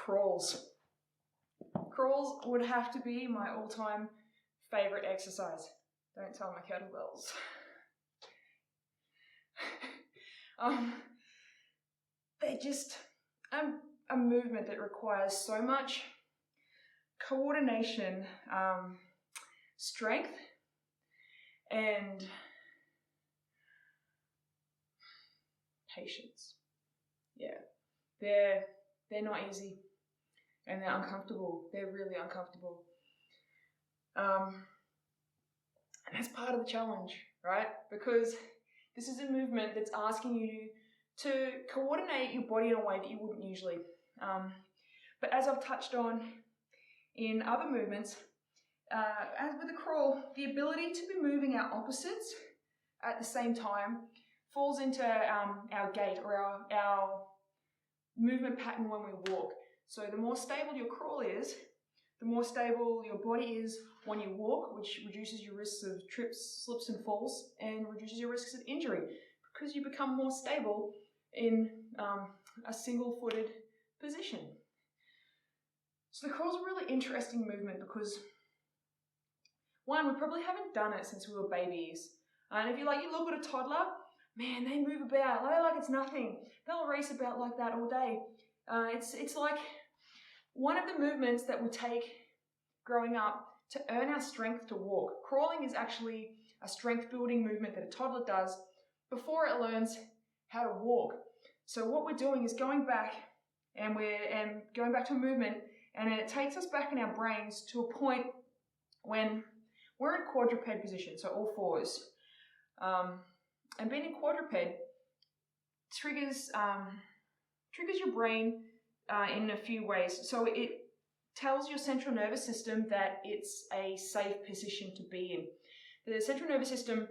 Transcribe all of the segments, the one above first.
crawls. Crawls would have to be my all-time favorite exercise. Don't tell my kettlebells. They're just a movement that requires so much coordination, strength, and patience. Yeah, they're not easy, and they're uncomfortable. They're really uncomfortable. And that's part of the challenge, right? Because this is a movement that's asking you to coordinate your body in a way that you wouldn't usually. But as I've touched on in other movements, as with the crawl, the ability to be moving our opposites at the same time falls into our gait or our movement pattern when we walk. So the more stable your crawl is, the more stable your body is when you walk, which reduces your risks of trips, slips and falls, and reduces your risks of injury because you become more stable in a single-footed position. So the crawl's a really interesting movement because, one, we probably haven't done it since we were babies. And if you look at a toddler, man, they move about like it's nothing. They'll race about like that all day. It's like one of the movements that we take growing up to earn our strength to walk. Crawling is actually a strength-building movement that a toddler does before it learns how to walk. So what we're doing is going back and going back to a movement, and it takes us back in our brains to a point when we're in quadruped position, so all fours. And being in quadruped triggers your brain in a few ways. So it tells your central nervous system that it's a safe position to be in. The central nervous system,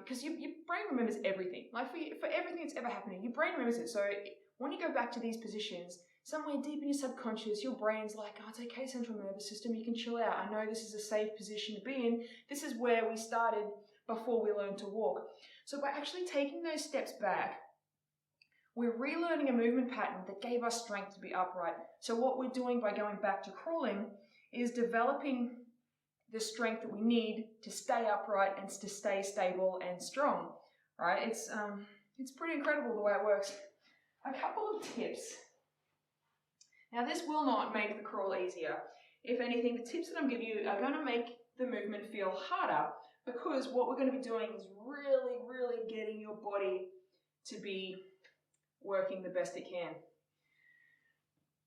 because your brain remembers everything. Like for everything that's ever happening, your brain remembers it. So when you go back to these positions, somewhere deep in your subconscious, your brain's like, oh, it's okay, central nervous system, you can chill out. I know this is a safe position to be in. This is where we started before we learned to walk. So by actually taking those steps back, we're relearning a movement pattern that gave us strength to be upright. So what we're doing by going back to crawling is developing the strength that we need to stay upright and to stay stable and strong, right? It's pretty incredible the way it works. A couple of tips. Now this will not make the crawl easier. If anything, the tips that I'm giving you are going to make the movement feel harder because what we're going to be doing is really, really getting your body to be working the best it can.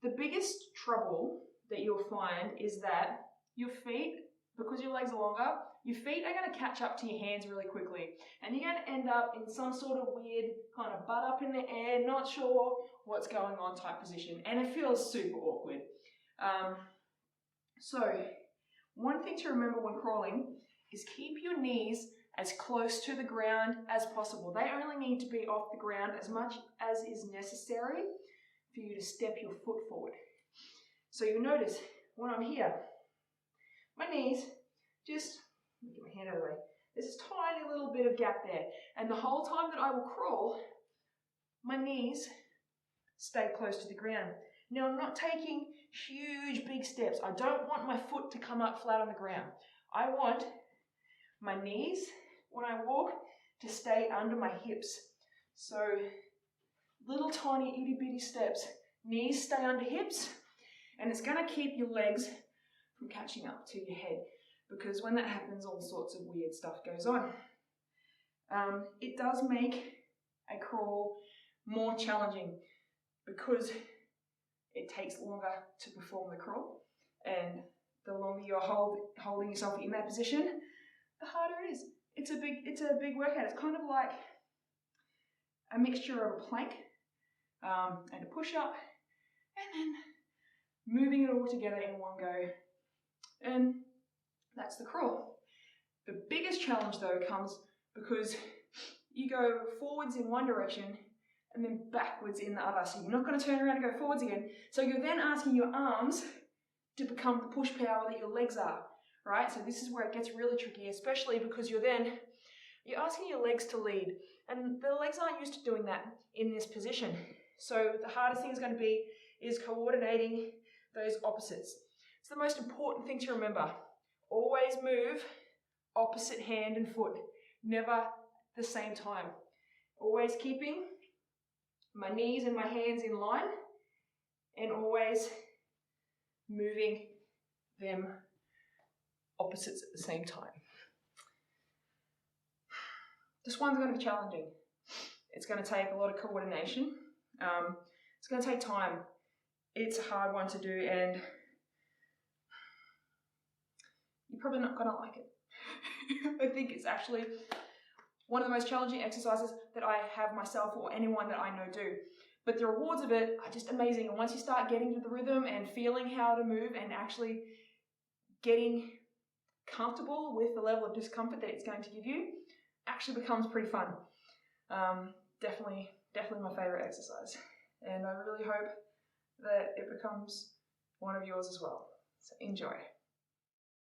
The biggest trouble that you'll find is that your feet, because your legs are longer, your feet are going to catch up to your hands really quickly. And you're going to end up in some sort of weird kind of butt up in the air, not sure what's going on type position. And it feels super awkward. So one thing to remember when crawling is keep your knees as close to the ground as possible. They only need to be off the ground as much as is necessary for you to step your foot forward. So you'll notice when I'm here, my knees just, let me get my hand out of the way, there's this tiny little bit of gap there. And the whole time that I will crawl, my knees stay close to the ground. Now I'm not taking huge big steps. I don't want my foot to come up flat on the ground. I want my knees, when I walk, to stay under my hips. So little tiny itty bitty steps. Knees stay under hips, and it's going to keep your legs from catching up to your head, because when that happens, all sorts of weird stuff goes on. It does make a crawl more challenging because it takes longer to perform the crawl, and the longer you're holding yourself in that position, the harder it is. It's a big workout. It's kind of like a mixture of a plank and a push-up, and then moving it all together in one go. And that's the crawl. The biggest challenge though comes because you go forwards in one direction and then backwards in the other. So you're not going to turn around and go forwards again. So you're then asking your arms to become the push power that your legs are, right? So this is where it gets really tricky, especially because you're asking your legs to lead, and the legs aren't used to doing that in this position. So the hardest thing is going to be is coordinating those opposites. It's the most important thing to remember. Always move opposite hand and foot, never the same time. Always keeping my knees and my hands in line, and always moving them opposites at the same time. This one's going to be challenging. It's going to take a lot of coordination. It's going to take time. It's a hard one to do, and you're probably not going to like it. I think it's actually one of the most challenging exercises that I have myself or anyone that I know do. But the rewards of it are just amazing. And once you start getting to the rhythm and feeling how to move and actually getting comfortable with the level of discomfort that it's going to give you, actually becomes pretty fun. Definitely my favorite exercise. And I really hope that it becomes one of yours as well. So enjoy.